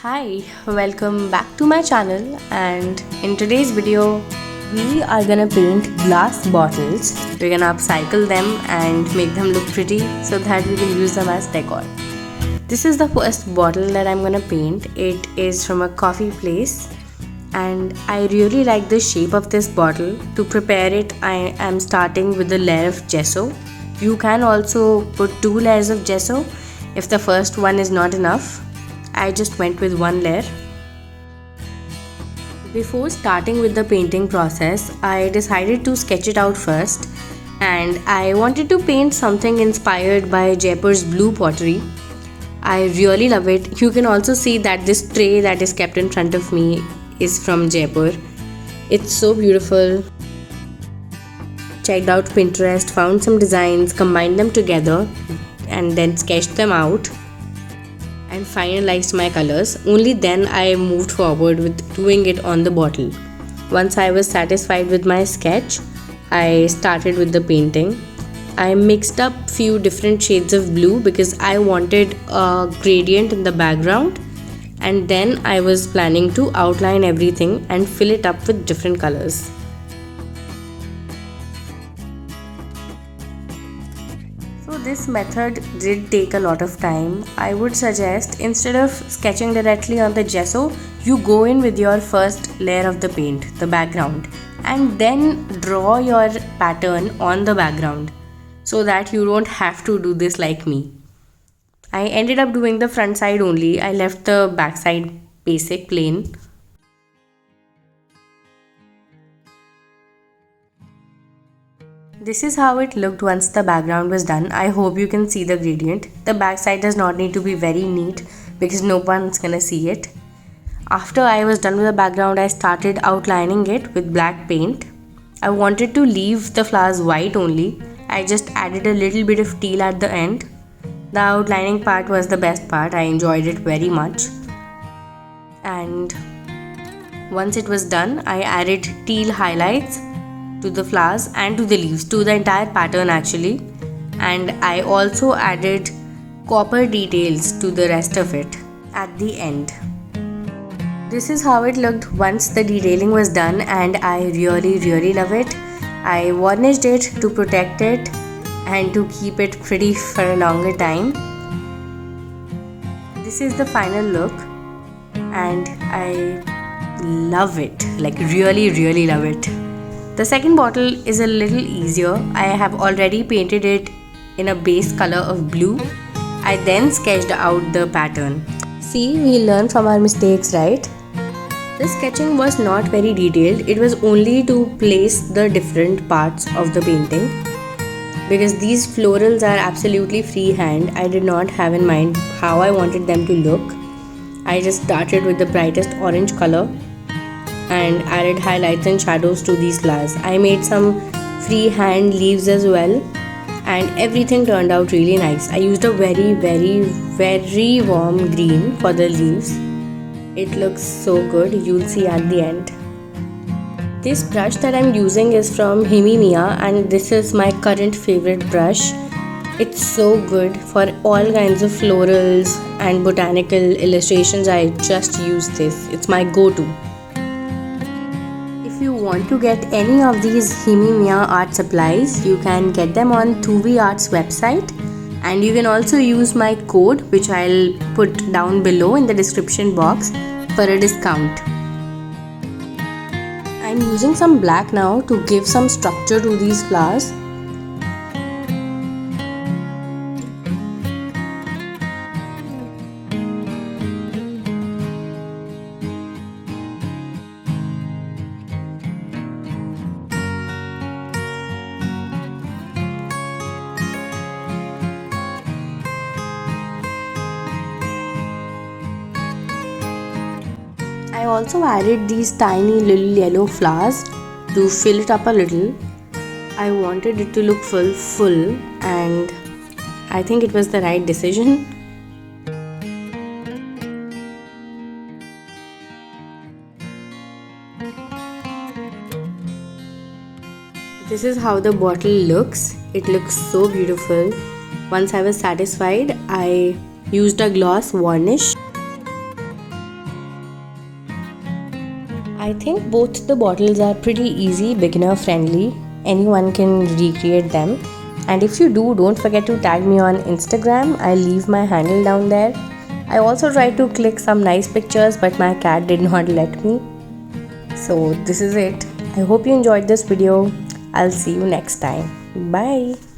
Hi, welcome back to my channel, and in today's video we are gonna paint glass bottles. We're gonna upcycle them and make them look pretty so that we can use them as decor. This is the first bottle that I'm gonna paint. It is from a coffee place and I really like the shape of this bottle. To prepare it, I am starting with a layer of gesso. You can also put 2 layers of gesso if the first one is not enough. I just went with 1 layer. Before starting with the painting process, I decided to sketch it out first, and I wanted to paint something inspired by Jaipur's blue pottery. I really love it. You can also see that this tray that is kept in front of me is from Jaipur. It's so beautiful. Checked out Pinterest, found some designs, combined them together and then sketched them out and finalized my colors. Only then I moved forward with doing it on the bottle. Once I was satisfied with my sketch, I started with the painting. I mixed up few different shades of blue because I wanted a gradient in the background, and then I was planning to outline everything and fill it up with different colors. So this method did take a lot of time. I would suggest, instead of sketching directly on the gesso, you go in with your first layer of the paint, the background, and then draw your pattern on the background so that you don't have to do this like me. I ended up doing the front side only. I left the back side basic plain. This is how it looked once the background was done. I hope you can see the gradient. The back side does not need to be very neat because no one's gonna see it. After I was done with the background, I started outlining it with black paint. I wanted to leave the flowers white only. I just added a little bit of teal at the end. The outlining part was the best part. I enjoyed it very much. And once it was done, I added teal highlights to the flowers and to the leaves, to the entire pattern actually, and I also added copper details to the rest of it at the end. This is how it looked once the detailing was done, and I really love it. I varnished it to protect it and to keep it pretty for a longer time. This is the final look and I love it, like really love it. The second bottle is a little easier. I have already painted it in a base color of blue. I then sketched out the pattern. See, we learn from our mistakes, right? The sketching was not very detailed. It was only to place the different parts of the painting. Because these florals are absolutely freehand, I did not have in mind how I wanted them to look. I just started with the brightest orange color and added highlights and shadows to these flowers. I made some freehand leaves as well, and everything turned out really nice. I used a very warm green for the leaves. It looks so good. You'll see at the end. This brush that I'm using is from Himimiya, and this is my current favorite brush. It's so good for all kinds of florals and botanical illustrations. I just use this. It's my go-to. If you want to get any of these Himimiya art supplies, you can get them on Tuvi Art's website, and you can also use my code, which I'll put down below in the description box, for a discount. I'm using some black now to give some structure to these flowers. I also added these tiny little yellow flowers to fill it up a little. I wanted it to look full, and I think it was the right decision. This is how the bottle looks. It looks so beautiful. Once I was satisfied, I used a gloss varnish I think both the bottles are pretty easy, beginner friendly. Anyone can recreate them. And if you do, don't forget to tag me on Instagram. I'll leave my handle down there. I also tried to click some nice pictures, but my cat did not let me. So this is it. I hope you enjoyed this video. I'll see you next time. Bye.